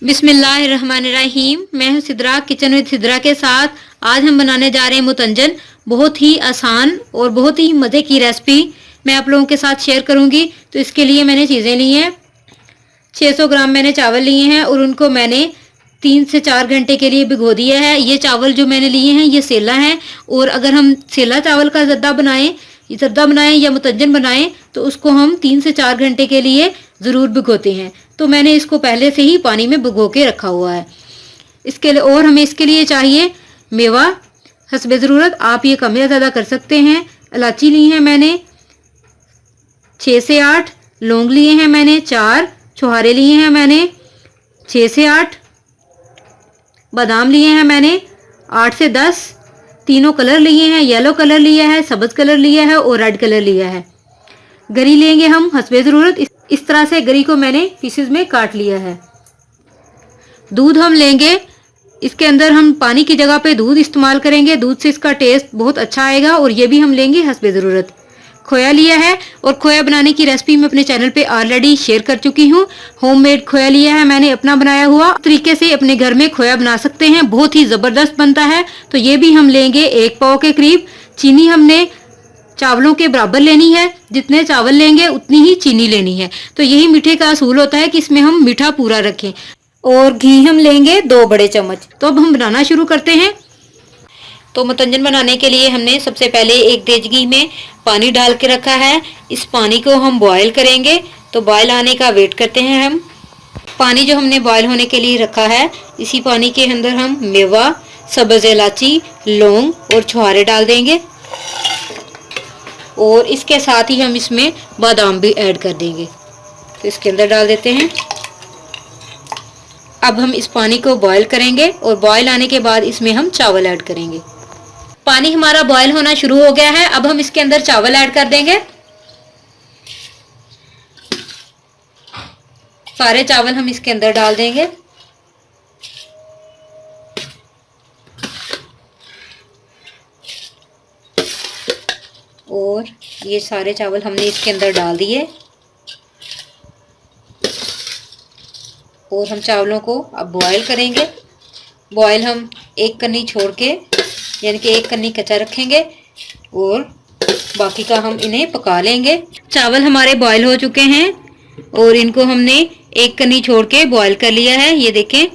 बिस्मिल्लाहिर्रहमानिर्रहीम। मैं हूं सिद्रा, किचन विद सिद्रा के साथ। आज हम बनाने जा रहे हैं मुतंजन। बहुत ही आसान और बहुत ही मज़े की रेसिपी मैं आप लोगों के साथ शेयर करूंगी। तो इसके लिए मैंने चीज़ें ली हैं। 600 ग्राम मैंने चावल लिए हैं और उनको मैंने 3 से 4 घंटे के लिए भिगो दिया है। ये चावल जो मैंने लिए हैं ये सेला हैं, और अगर हम सेला चावल का जर्दा बनाएं या मुतंजन बनाएं तो उसको हम 3 से 4 घंटे के लिए ज़रूर भिगोते हैं। तो मैंने इसको पहले से ही पानी में भिगो के रखा हुआ है। इसके लिए और हमें इसके लिए चाहिए मेवा हस्बे ज़रूरत। आप ये कम या ज़्यादा कर सकते हैं। इलायची ली है मैंने 6 से 8, लौंग लिए हैं मैंने 4, छुहारे लिए हैं मैंने 6 से 8, बादाम लिए हैं मैंने 8 से 10, तीनों कलर लिए हैं। येलो कलर लिया है, सब्ज़ कलर लिया है और रेड कलर लिया है। गरी लेंगे हम हस्बे ज़रूरत। इस तरह से गरी को मैंने पीसेस में काट लिया है। दूध हम लेंगे, इसके अंदर हम पानी की जगह पे दूध इस्तेमाल करेंगे। दूध से इसका टेस्ट बहुत अच्छा आएगा। और ये भी हम लेंगे हस्बे ज़रूरत। खोया लिया है, और खोया बनाने की रेसिपी मैं अपने चैनल पे ऑलरेडी शेयर कर चुकी हूँ। होममेड खोया लिया है मैंने, अपना बनाया हुआ। इस तरीके से अपने घर में खोया बना सकते हैं, बहुत ही ज़बरदस्त बनता है। तो ये भी हम लेंगे 1 पाव के करीब। चीनी हमने चावलों के बराबर लेनी है, जितने चावल लेंगे उतनी ही चीनी लेनी है। तो यही मीठे का असूल होता है कि इसमें हम मीठा पूरा रखें। और घी हम लेंगे 2 बड़े चम्मच। तो अब हम बनाना शुरू करते हैं। तो मुतंजन बनाने के लिए हमने सबसे पहले एक देचगी में पानी डाल के रखा है। इस पानी को हम बॉयल करेंगे। तो बॉयल आने का वेट करते हैं हम। पानी जो हमने बॉयल होने के लिए रखा है, इसी पानी के अंदर हम मेवा, सब्ज़ इलायची, लौंग और छुहारे डाल देंगे। और इसके साथ ही हम इसमें बादाम भी ऐड कर देंगे। तो इसके अंदर डाल देते हैं। अब हम इस पानी को बॉयल करेंगे, और बॉयल आने के बाद इसमें हम चावल ऐड करेंगे। पानी हमारा बॉयल होना शुरू हो गया है। अब हम इसके अंदर चावल ऐड कर देंगे। सारे चावल हम इसके अंदर डाल देंगे। और ये सारे चावल हमने इसके अंदर डाल दिए। और हम चावलों को अब बॉयल करेंगे। बॉयल हम एक कन्नी छोड़ के, यानी कि एक कन्नी कच्चा रखेंगे, और बाकी का हम इन्हें पका लेंगे। चावल हमारे बॉयल हो चुके हैं, और इनको हमने एक कन्नी छोड़ के बॉयल कर लिया है। ये देखें,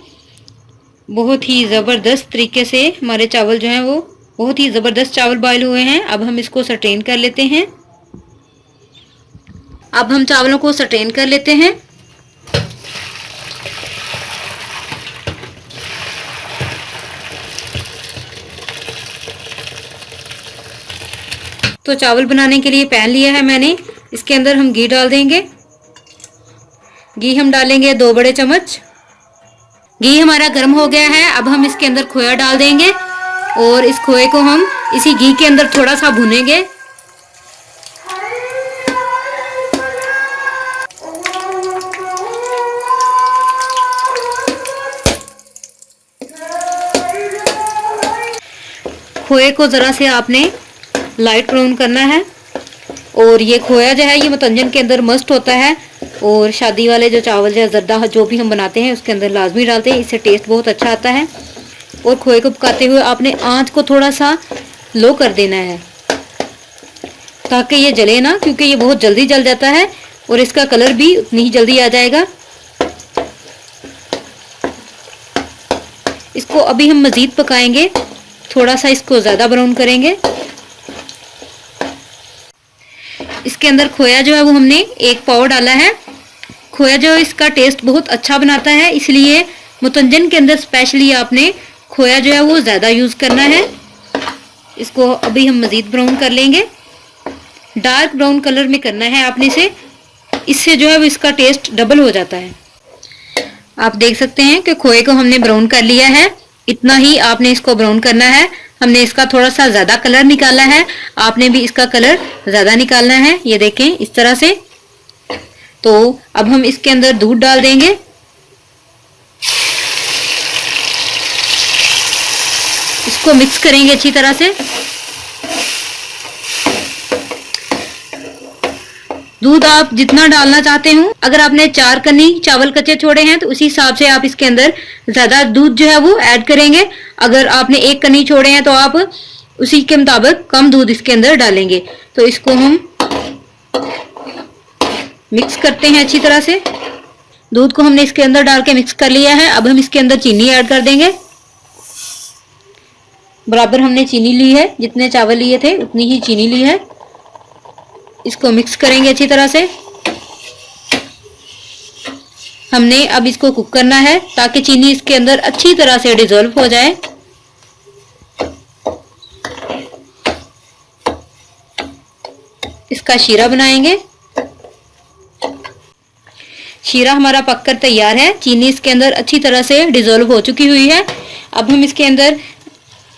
बहुत ही ज़बरदस्त तरीके से हमारे चावल जो हैं वो बहुत ही ज़बरदस्त चावल बॉयल हुए हैं। अब हम इसको स्ट्रेन कर लेते हैं। अब हम चावलों को स्ट्रेन कर लेते हैं। तो चावल बनाने के लिए पैन लिया है मैंने। इसके अंदर हम घी डाल देंगे। घी हम डालेंगे 2 बड़े चम्मच। घी हमारा गर्म हो गया है। अब हम इसके अंदर खोया डाल देंगे, और इस खोए को हम इसी घी के अंदर थोड़ा सा भूनेंगे। खोए को ज़रा से आपने लाइट ब्राउन करना है। और ये खोया जो है ये मुतंजन के अंदर मस्ट होता है। और शादी वाले जो चावल या जर्दा जो भी हम बनाते हैं उसके अंदर लाजमी डालते हैं, इससे टेस्ट बहुत अच्छा आता है। और खोए को पकाते हुए आपने आंच को थोड़ा सा लो कर देना है, ताकि ये जले ना, क्योंकि ये बहुत जल्दी जल जाता है और इसका कलर भी उतनी ही जल्दी आ जाएगा। इसको अभी हम मज़ीद पकाएंगे, थोड़ा सा इसको ज़्यादा ब्राउन करेंगे। इसके अंदर खोया जो है वो हमने 1 पाव डाला है। खोया जो इसका टेस्ट बहुत अच्छा बनाता है, इसलिए मुतंजन के अंदर स्पेशली आपने खोया जो है वो ज़्यादा यूज़ करना है। इसको अभी हम मज़ीद ब्राउन कर लेंगे। डार्क ब्राउन कलर में करना है आपने इसे, इससे जो है वो इसका टेस्ट डबल हो जाता है। आप देख सकते हैं कि खोए को हमने ब्राउन कर लिया है। इतना ही आपने इसको ब्राउन करना है। हमने इसका थोड़ा सा ज़्यादा कलर निकाला है, आपने भी इसका कलर ज़्यादा निकालना है। ये देखें इस तरह से। तो अब हम इसके अंदर दूध डाल देंगे। इसको मिक्स करेंगे अच्छी तरह से। दूध आप जितना डालना चाहते हो, अगर आपने 4 कनी चावल कच्चे छोड़े हैं तो उसी हिसाब से आप इसके अंदर ज्यादा दूध जो है वो ऐड करेंगे। अगर आपने 1 कनी छोड़े हैं तो आप उसी के मुताबिक कम दूध इसके अंदर डालेंगे। तो इसको हम मिक्स करते हैं अच्छी तरह से। दूध को हमने इसके अंदर डाल के मिक्स कर लिया है। अब हम इसके अंदर चीनी ऐड कर देंगे। बराबर हमने चीनी ली है, जितने चावल लिए थे उतनी ही चीनी ली है। इसको मिक्स करेंगे अच्छी तरह से। हमने अब इसको कुक करना है ताकि चीनी इसके अंदर अच्छी तरह से डिसॉल्व हो जाए। इसका शीरा बनाएंगे। शीरा हमारा पककर तैयार है। चीनी इसके अंदर अच्छी तरह से डिसॉल्व हो चुकी हुई है। अब हम इसके अंदर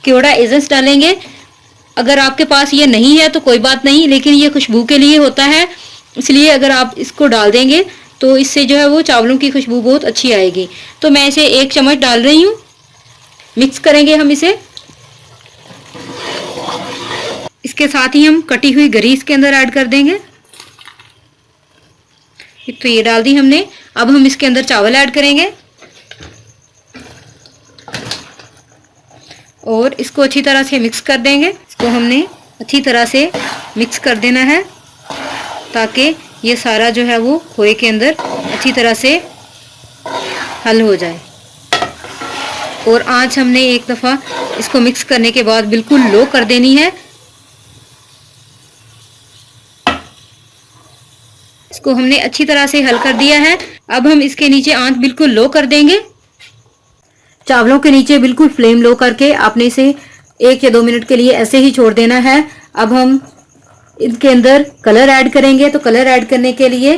केवड़ा एसेंस डालेंगे। अगर आपके पास ये नहीं है तो कोई बात नहीं, लेकिन ये खुशबू के लिए होता है, इसलिए अगर आप इसको डाल देंगे तो इससे जो है वो चावलों की खुशबू बहुत अच्छी आएगी। तो मैं इसे 1 चम्मच डाल रही हूँ। मिक्स करेंगे हम इसे। इसके साथ ही हम कटी हुई गरी इसके अंदर ऐड कर देंगे। तो ये डाल दी हमने। अब हम इसके अंदर चावल ऐड करेंगे और इसको अच्छी तरह से मिक्स कर देंगे। इसको हमने अच्छी तरह से मिक्स कर देना है ताकि ये सारा जो है वो खोए के अंदर अच्छी तरह से हल हो जाए। और आंच हमने एक दफ़ा इसको मिक्स करने के बाद बिल्कुल लो कर देनी है। इसको हमने अच्छी तरह से हल कर दिया है। अब हम इसके नीचे आंच बिल्कुल लो कर देंगे। चावलों के नीचे बिल्कुल फ्लेम लो करके आपने इसे 1 या 2 मिनट के लिए ऐसे ही छोड़ देना है। अब हम इनके अंदर कलर ऐड करेंगे। तो कलर ऐड करने के लिए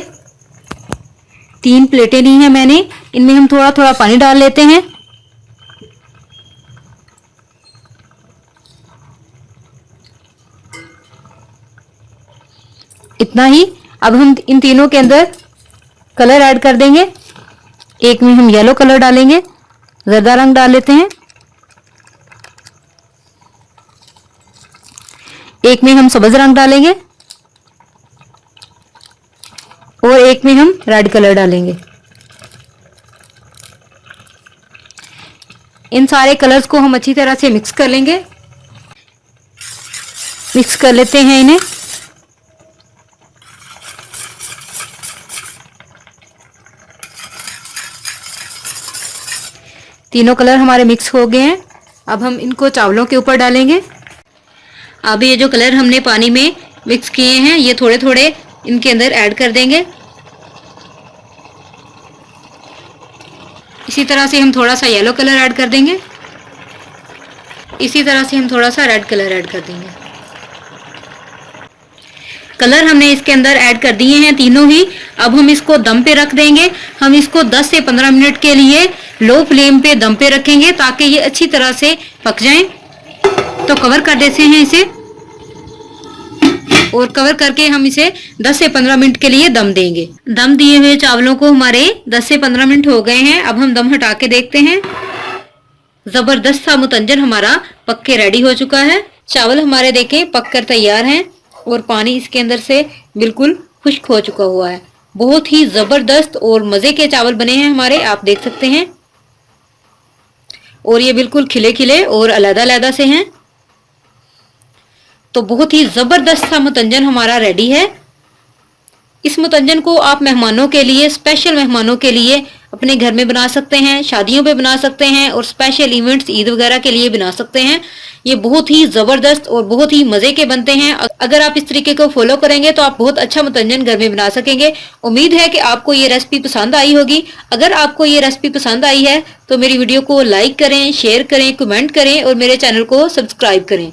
3 प्लेटें ली हैं मैंने। इनमें हम थोड़ा थोड़ा पानी डाल लेते हैं। इतना ही। अब हम इन तीनों के अंदर कलर ऐड कर देंगे। एक में हम येलो कलर डालेंगे, जर्दा रंग डाल लेते हैं। एक में हम सब्ज रंग डालेंगे और एक में हम रेड कलर डालेंगे। इन सारे कलर्स को हम अच्छी तरह से मिक्स कर लेंगे। मिक्स कर लेते हैं इन्हें। तीनों कलर हमारे मिक्स हो गए हैं। अब हम इनको चावलों के ऊपर डालेंगे। अब ये जो कलर हमने पानी में मिक्स किए हैं ये थोड़े थोड़े इनके अंदर ऐड कर देंगे। इसी तरह से हम थोड़ा सा येलो कलर ऐड कर देंगे। इसी तरह से हम थोड़ा सा रेड कलर ऐड कर देंगे। कलर हमने इसके अंदर ऐड कर दिए हैं तीनों ही। अब हम इसको दम पे रख देंगे। हम इसको 10 से 15 मिनट के लिए लो फ्लेम पे दम पे रखेंगे ताकि ये अच्छी तरह से पक जाएं। तो कवर कर देते हैं इसे और कवर करके हम इसे 10 से 15 मिनट के लिए दम देंगे। दम दिए हुए चावलों को हमारे 10 से 15 मिनट हो गए हैं। अब हम दम हटा के देखते हैं। जबरदस्त सा मुतंजन हमारा पक के रेडी हो चुका है। चावल हमारे देखें पक कर तैयार हैं और पानी इसके अंदर से बिल्कुल खुश्क हो चुका हुआ है। बहुत ही जबरदस्त और मजे के चावल बने हैं हमारे, आप देख सकते हैं। और ये बिल्कुल खिले खिले और अलग-अलग से हैं। तो बहुत ही जबरदस्त सा मुतंजन हमारा रेडी है। इस मुतंजन को आप मेहमानों के लिए, स्पेशल मेहमानों के लिए अपने घर में बना सकते हैं, शादियों पे बना सकते हैं और स्पेशल इवेंट्स ईद वगैरह के लिए बना सकते हैं। ये बहुत ही जबरदस्त और बहुत ही मजे के बनते हैं। अगर आप इस तरीके को फॉलो करेंगे तो आप बहुत अच्छा मुतंजन घर में बना सकेंगे। उम्मीद है कि आपको ये रेसिपी पसंद आई होगी। अगर आपको ये रेसिपी पसंद आई है तो मेरी वीडियो को लाइक करें, शेयर करें, कमेंट करें और मेरे चैनल को सब्सक्राइब करें।